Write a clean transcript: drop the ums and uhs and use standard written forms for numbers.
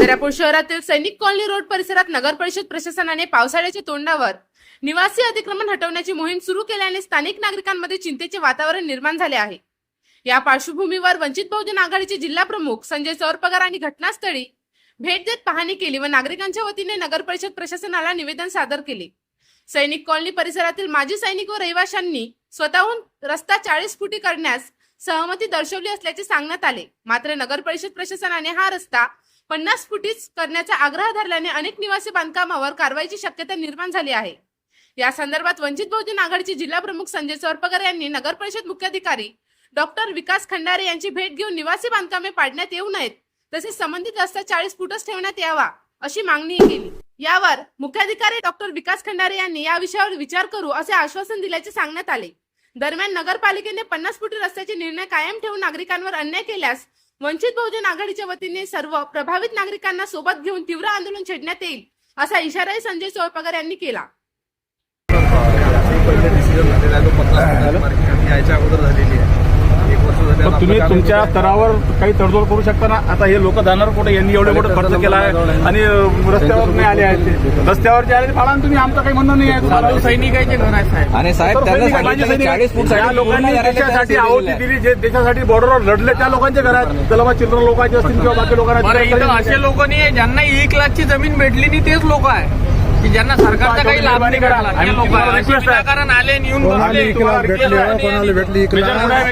दर्यापूर शहरातील सैनिक colony road परिसरात नगर परिषद प्रशासनाने पावसाळ्याच्या तोंडावर निवासी अतिक्रमण हटवण्याची मोहीम सुरू केल्याने स्थानिक नागरिकांमध्ये चिंतेचे वातावरण निर्माण झाले आहे। या पार्श्वभूमीवर वंचित बहुजन आघाडीचे जिल्हा प्रमुख संजय चौरपगार यांनी घटनास्थळी भेट देत पाहणी केली व नागरिकांच्या वतीने नगर परिषद प्रशासनाला निवेदन सादर केले। सैनिक कॉलनी परिसरातील माजी सैनिक व रहिवाशांनी स्वतःहून रस्ता 40 फुटी करण्यास सहमती दर्शवली असल्याचे सांगण्यात आले। मात्र नगर परिषद प्रशासनाने हा रस्ता 50 फुटीच करण्याचा आग्रह धरल्याने अनेक निवासी बांधकामावर कारवाईची शक्यता निर्माण झाली आहे। या संदर्भात वंचित बहुजन आघाडीचे जिल्हा प्रमुख संजय चौरपगार यांनी नगर परिषद मुख्याधिकारी डॉक्टर विकास खंडारे यांची भेट घेऊन निवासी बांधकामे पाडण्यात येऊ नयेत, तसेच संबंधित रस्ता 40 फुटच ठेवण्यात यावा अशी मागणी केली। यावर मुख्याधिकारी डॉक्टर विकास खंडारे यांनी या विषयावर विचार करू असे आश्वासन दिल्याचे सांगण्यात आले। दरम्यान नगरपालिकेने 50 फुटी रस्त्याचे निर्णय कायम ठेवून नागरिकांवर अन्याय केल्यास वंचित बहुजन आघाडीच्या वतीने सर्व प्रभावित नागरिकांना सोबत घेऊन तीव्र आंदोलन छेडण्यात येईल असा इशाराही संजय चौरपगार यांनी केला। तुम्ही तुमच्या स्तरावर काही तडजोड करू शकता ना। आता हे लोक जाणार कुठे? यांनी एवढे मोठे खर्च केला आहे आणि रस्त्यावर नाही आले आहेत। रस्त्यावर जे आले फाळा तुम्ही, आमचं काही म्हणणं नाही आहे। सैनिकांचे घर आहे साहेब, आणि साहेब ज्या लोकांनी देशासाठी आहुती दिली, जे देशासाठी बॉर्डरवर लढले त्या लोकांचे घर आहेत। त्याला मग चिल्ड्रन लोकांचे असतील किंवा बाकी लोकांना असे लोक नाही ज्यांना 1 लाखची जमीन भेटली नाही, तेच लोक आहे की ज्यांना सरकारचा काही लाभ नाही मिळाला। कारण आले येऊन भेटली